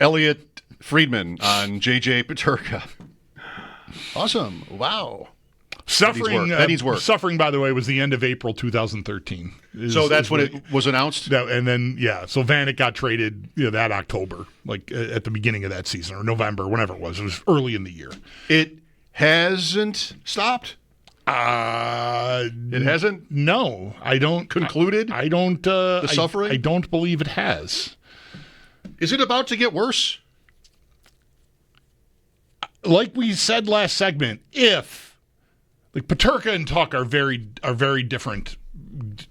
Elliot Friedman on J.J. Peterka. Awesome. Wow. Suffering, that needs work. Suffering, by the way, was the end of April 2013. So that's when it was announced? And then, so Vanek got traded that October, like at the beginning of that season, or November, whenever it was. It was early in the year. It hasn't stopped? It hasn't? No, I don't. Concluded? I don't. The suffering? I don't believe it has. Is it about to get worse? Like we said last segment, Peterka and Tuch are very different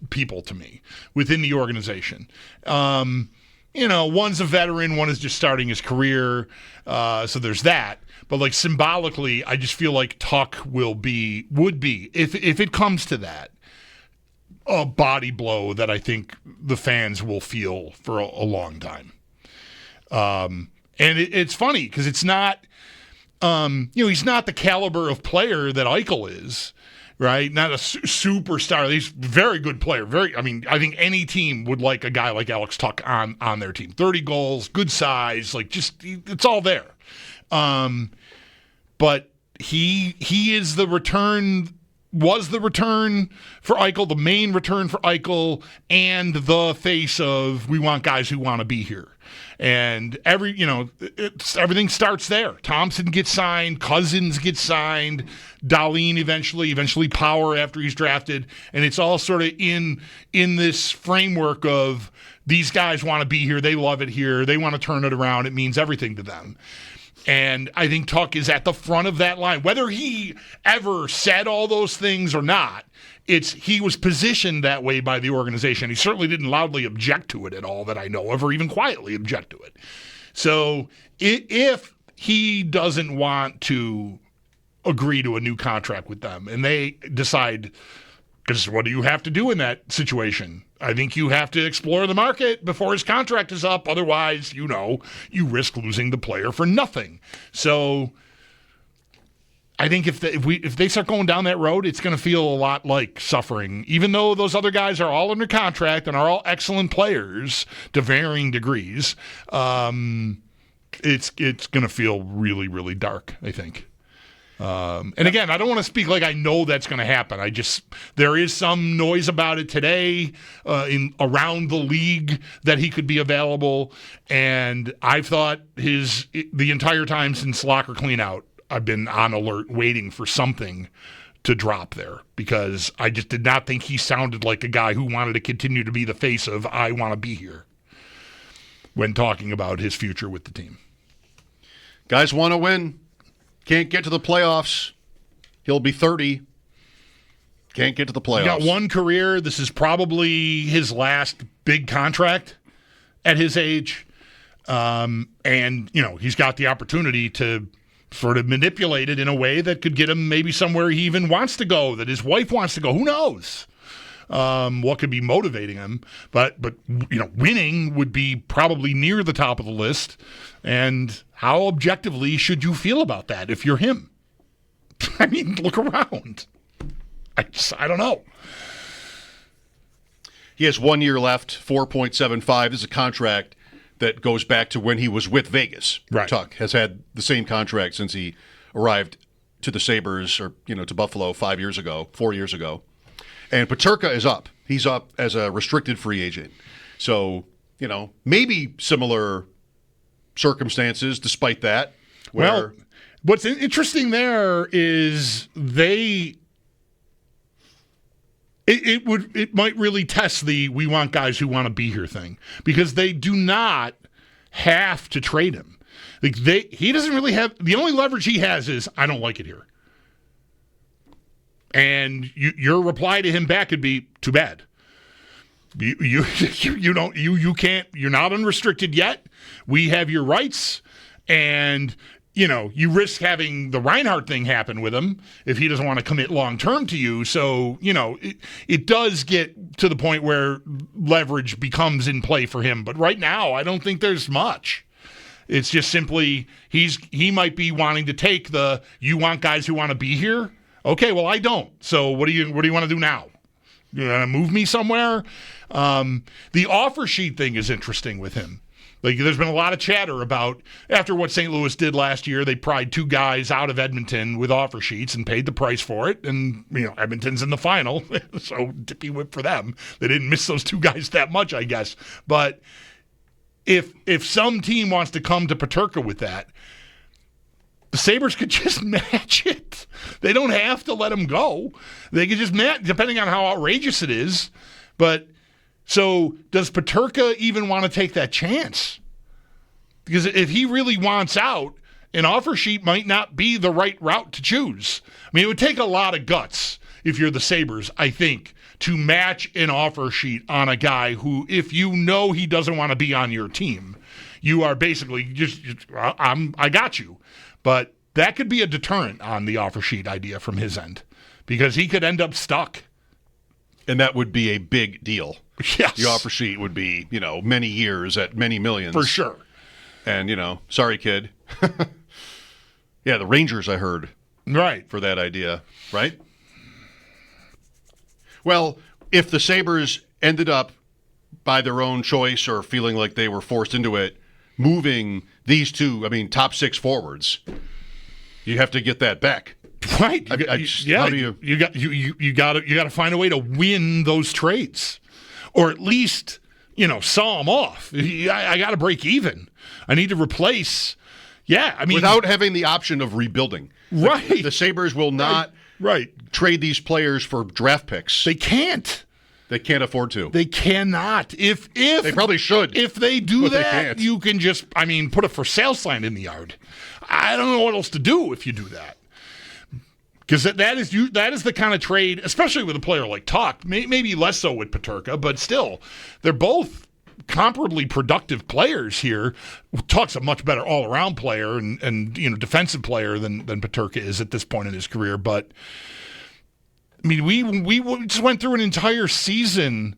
people to me within the organization. One's a veteran, one is just starting his career, so there's that. But symbolically, I just feel like Tuch would be if it comes to that, a body blow that I think the fans will feel for a long time. And it's funny because it's not. He's not the caliber of player that Eichel is, right? Not a superstar. He's a very good player. I think any team would like a guy like Alex Tuch on their team. 30 goals, good size, it's all there. But he is the return, was the return for Eichel, the main return for Eichel, and the face of we want guys who want to be here. And everything starts there. Thompson gets signed, Cousins gets signed, Dahlin eventually Power after he's drafted, and it's all sort of in this framework of these guys want to be here, they love it here, they want to turn it around, it means everything to them. And I think Tuch is at the front of that line. Whether he ever said all those things or not, he was positioned that way by the organization. He certainly didn't loudly object to it at all that I know of, or even quietly object to it. So if he doesn't want to agree to a new contract with them and they decide, because what do you have to do in that situation? I think you have to explore the market before his contract is up. Otherwise, you risk losing the player for nothing. So I think if they start going down that road, it's going to feel a lot like suffering. Even though those other guys are all under contract and are all excellent players to varying degrees, it's going to feel really, really dark, I think. And again, I don't want to speak like I know that's going to happen. There is some noise about it today around the league that he could be available. And I've thought the entire time since locker cleanout, I've been on alert waiting for something to drop there because I just did not think he sounded like a guy who wanted to continue to be the face of I want to be here when talking about his future with the team. Guys want to win. Can't get to the playoffs. He'll be 30. Can't get to the playoffs. He got one career. This is probably his last big contract at his age. And, he's got the opportunity to sort of manipulate it in a way that could get him maybe somewhere he even wants to go, that his wife wants to go. Who knows? What could be motivating him? But winning would be probably near the top of the list. And how objectively should you feel about that if you're him? I mean, look around. I don't know. He has 1 year left, 4.75. This is a contract that goes back to when he was with Vegas. Right. Tuch has had the same contract since he arrived to the Sabres or, to Buffalo 4 years ago. And Peterka is up. He's up as a restricted free agent. So, maybe similar circumstances despite that. Well, what's interesting there is it might really test the we want guys who want to be here thing because they do not have to trade him. He doesn't really have, the only leverage he has is I don't like it here. And your reply to him back could be too bad. You can't, you're not unrestricted yet. We have your rights and you risk having the Reinhardt thing happen with him if he doesn't want to commit long-term to you. So, it does get to the point where leverage becomes in play for him. But right now, I don't think there's much. It's just simply he might be wanting to take you want guys who want to be here? Okay, well, I don't. So what do you want to do now? You want to move me somewhere? The offer sheet thing is interesting with him Like, there's been a lot of chatter about, after what St. Louis did last year, they pried 2 guys out of Edmonton with offer sheets and paid the price for it. And, Edmonton's in the final, so tippy whip for them. They didn't miss those 2 guys that much, I guess. But if some team wants to come to Peterka with that, the Sabres could just match it. They don't have to let him go. They could just match, depending on how outrageous it is. But so does Peterka even want to take that chance? Because if he really wants out, an offer sheet might not be the right route to choose. I mean, it would take a lot of guts if you're the Sabres, I think, to match an offer sheet on a guy who, if you know he doesn't want to be on your team, you are basically I got you. But that could be a deterrent on the offer sheet idea from his end, because he could end up stuck. And that would be a big deal. Yes. The offer sheet would be, many years at many millions. For sure. And, sorry, kid. Yeah, the Rangers, I heard. Right. For that idea, right? Well, if the Sabres ended up, by their own choice or feeling like they were forced into it, moving these 2, top 6 forwards, you have to get that back. Right. How do you got to find a way to win those trades, or at least saw them off. I got to break even. I need to replace. Yeah, without having the option of rebuilding. Right. The Sabres will not trade these players for draft picks. They can't. They can't afford to. They cannot. If they probably should. If they do that, you can just put a for sale sign in the yard. I don't know what else to do if you do that. Because that is the kind of trade, especially with a player like Tuch, maybe less so with Peterka, but still, they're both comparably productive players here. Tuch's a much better all-around player and defensive player than Peterka is at this point in his career. But we just went through an entire season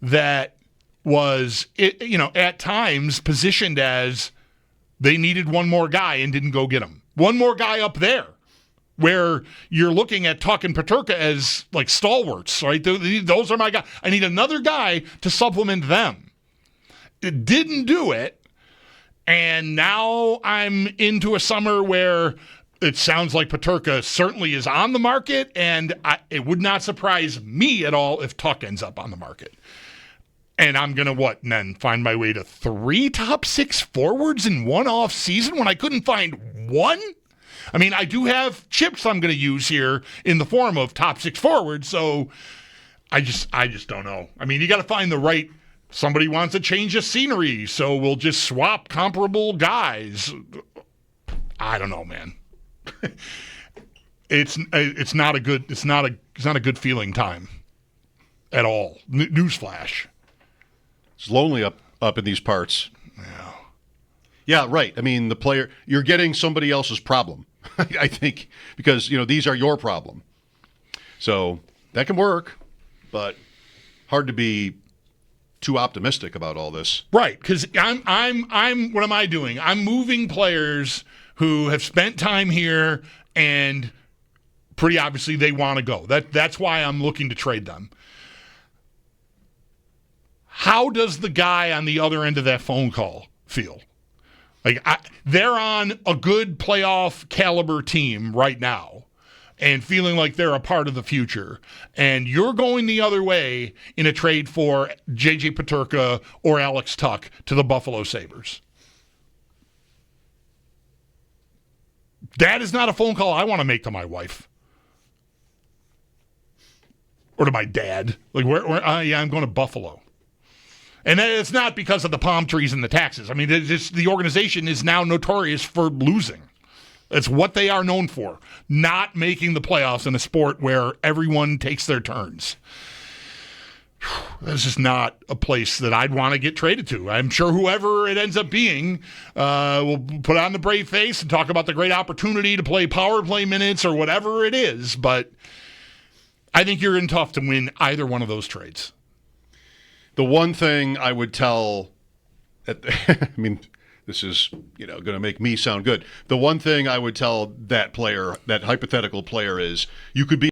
that was at times positioned as they needed one more guy and didn't go get him. One more guy up there, where you're looking at Tuch and Peterka as like stalwarts, right? Those are my guys. I need another guy to supplement them. It didn't do it, and now I'm into a summer where it sounds like Peterka certainly is on the market, and it would not surprise me at all if Tuch ends up on the market. And I'm going to then find my way to 3 top 6 forwards in one off season when I couldn't find one? I do have chips I'm going to use here in the form of top 6 forwards, so I just don't know. You got to find the right. Somebody wants a change of scenery, so we'll just swap comparable guys. I don't know, man. It's not a good feeling time at all. Newsflash. It's lonely up in these parts. Yeah. Yeah, right. The player, you're getting somebody else's problem. I think, because these are your problem. So that can work, but hard to be too optimistic about all this. Right, because I'm what am I doing? I'm moving players who have spent time here and pretty obviously they want to go. That's why I'm looking to trade them. How does the guy on the other end of that phone call feel? They're on a good playoff caliber team right now and feeling like they're a part of the future. And you're going the other way in a trade for J.J. Peterka or Alex Tuch to the Buffalo Sabres. That is not a phone call I want to make to my wife. Or to my dad. I'm going to Buffalo. And it's not because of the palm trees and the taxes. The organization is now notorious for losing. It's what they are known for, not making the playoffs in a sport where everyone takes their turns. This is not a place that I'd want to get traded to. I'm sure whoever it ends up being will put on the brave face and talk about the great opportunity to play power play minutes or whatever it is, but I think you're in tough to win either one of those trades. The one thing I would tell, this is going to make me sound good. The one thing I would tell that player, that hypothetical player, is you could be